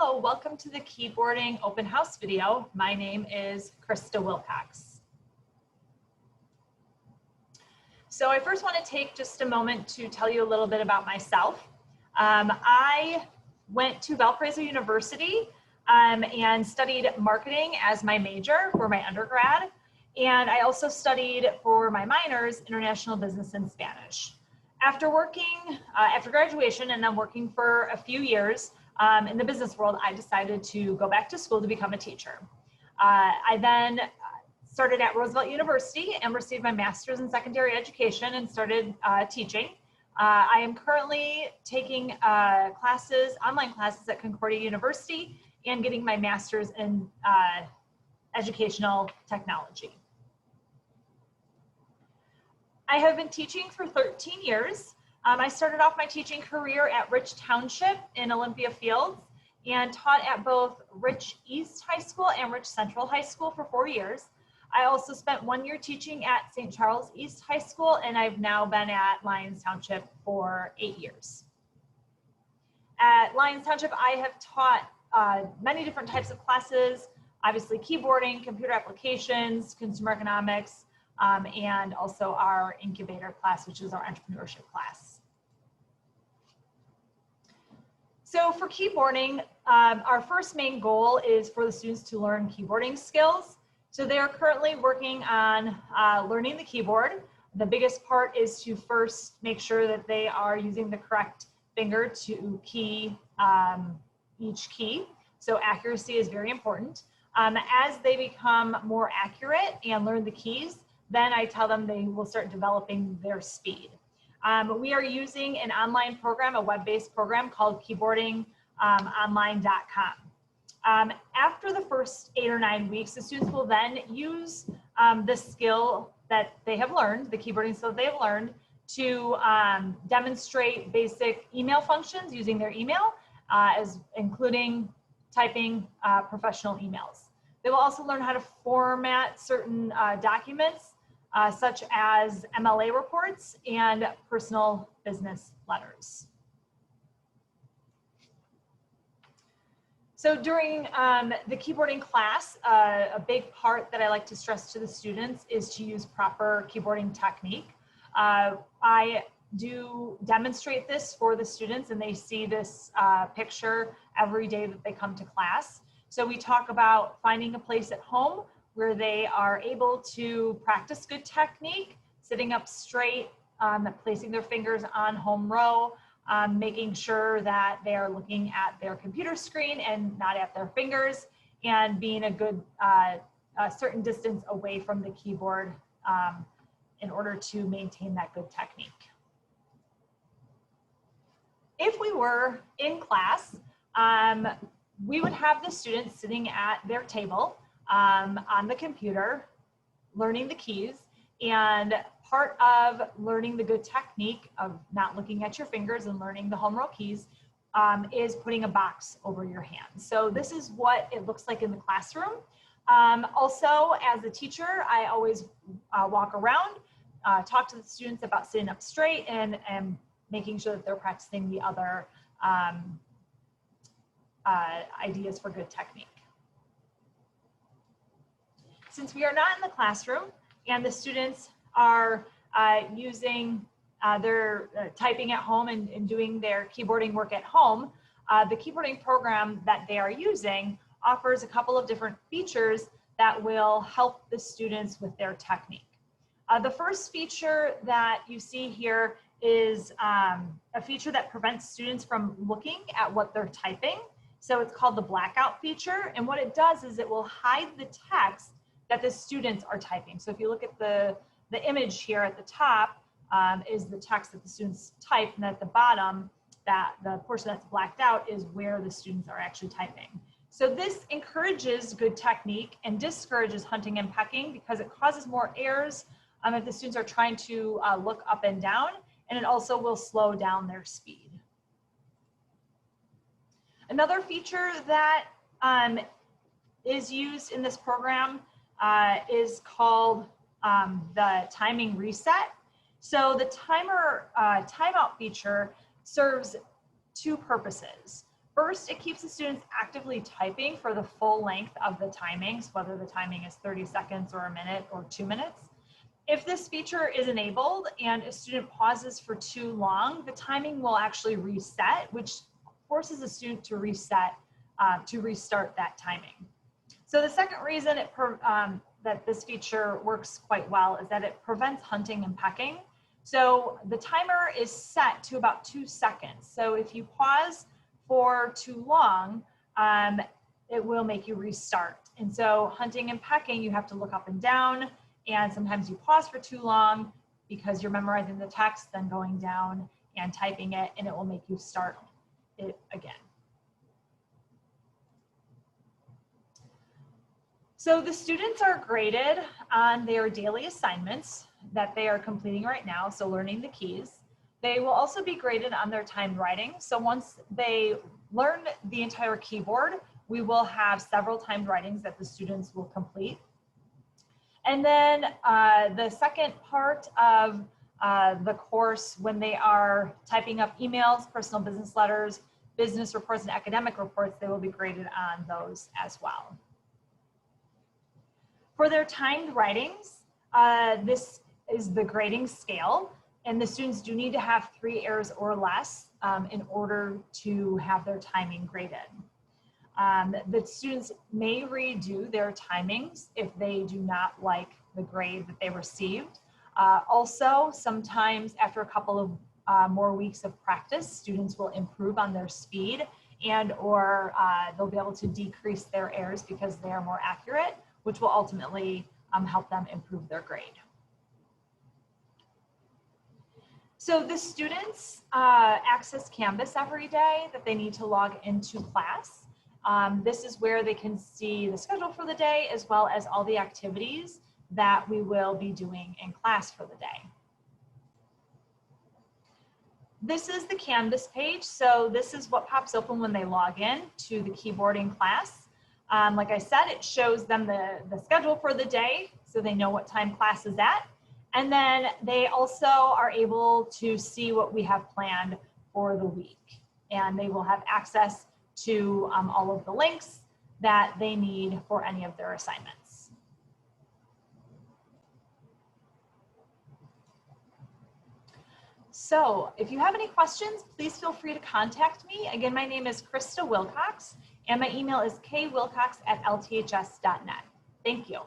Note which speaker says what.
Speaker 1: Hello, welcome to the keyboarding open house video. My name is Krista Wilcox. So I first want to take just a moment to tell you a little bit about myself. I went to Valparaiso University and studied marketing as my major for my undergrad. And I also studied for my minors, international business and Spanish. After graduation and then working for a few years in the business world, I decided to go back to school to become a teacher. I then started at Roosevelt University and received my master's in secondary education and started teaching. I am currently taking online classes at Concordia University and getting my master's in educational technology. I have been teaching for 13 years. I started off my teaching career at Rich Township in Olympia Fields and taught at both Rich East High School and Rich Central High School for 4 years. I also spent 1 year teaching at St. Charles East High School, and I've now been at Lyons Township for 8 years. At Lyons Township, I have taught many different types of classes, obviously keyboarding, computer applications, consumer economics, and also our incubator class, which is our entrepreneurship class. So for keyboarding, our first main goal is for the students to learn keyboarding skills. So they are currently working on learning the keyboard. The biggest part is to first make sure that they are using the correct finger to key each key. So accuracy is very important. As they become more accurate and learn the keys, then I tell them they will start developing their speed. We are using an online program, a web-based program called keyboardingonline.com. After the first 8 or 9 weeks, the students will then use the skill that they have learned, the keyboarding skill they have learned, to demonstrate basic email functions using their email, including typing professional emails. They will also learn how to format certain documents, such as MLA reports and personal business letters. So during the keyboarding class, a big part that I like to stress to the students is to use proper keyboarding technique. I do demonstrate this for the students, and they see this picture every day that they come to class. So we talk about finding a place at home where they are able to practice good technique, sitting up straight, placing their fingers on home row, making sure that they are looking at their computer screen and not at their fingers, and being a good certain distance away from the keyboard in order to maintain that good technique. If we were in class, we would have the students sitting at their table on the computer, learning the keys, and part of learning the good technique of not looking at your fingers and learning the home row keys is putting a box over your hand. So this is what it looks like in the classroom. Also, as a teacher, I always walk around, talk to the students about sitting up straight and making sure that they're practicing the other ideas for good technique. Since we are not in the classroom and the students are using their typing at home and doing their keyboarding work at home, the keyboarding program that they are using offers a couple of different features that will help the students with their technique. The first feature that you see here is a feature that prevents students from looking at what they're typing. So it's called the blackout feature. And what it does is it will hide the text that the students are typing. So if you look at the image here at the top is the text that the students type, and at the bottom, the portion that's blacked out is where the students are actually typing. So this encourages good technique and discourages hunting and pecking because it causes more errors if the students are trying to look up and down, and it also will slow down their speed. Another feature that is used in this program is called the timing reset. So the timeout feature serves two purposes. First, it keeps the students actively typing for the full length of the timings, whether the timing is 30 seconds or a minute or 2 minutes. If this feature is enabled and a student pauses for too long, the timing will actually reset, which forces a student to restart that timing. So the second reason that this feature works quite well is that it prevents hunting and pecking. So the timer is set to about 2 seconds. So if you pause for too long, it will make you restart. And so hunting and pecking, you have to look up and down, and sometimes you pause for too long because you're memorizing the text, then going down and typing it, and it will make you start it again. So the students are graded on their daily assignments that they are completing right now, so learning the keys. They will also be graded on their timed writing. So once they learn the entire keyboard, we will have several timed writings that the students will complete. And then the second part of the course, when they are typing up emails, personal business letters, business reports, and academic reports, they will be graded on those as well. For their timed writings, this is the grading scale, and the students do need to have 3 errors or less in order to have their timing graded. The students may redo their timings if they do not like the grade that they received. Also, sometimes after a couple of more weeks of practice, students will improve on their speed or they'll be able to decrease their errors because they are more accurate, which will ultimately help them improve their grade. So the students access Canvas every day that they need to log into class. This is where they can see the schedule for the day as well as all the activities that we will be doing in class for the day. This is the Canvas page. So this is what pops open when they log in to the keyboarding class. Like I said, it shows them the schedule for the day so they know what time class is at. And then they also are able to see what we have planned for the week. And they will have access to all of the links that they need for any of their assignments. So if you have any questions, please feel free to contact me. Again, my name is Krista Wilcox, and my email is kwilcox@lths.net. Thank you.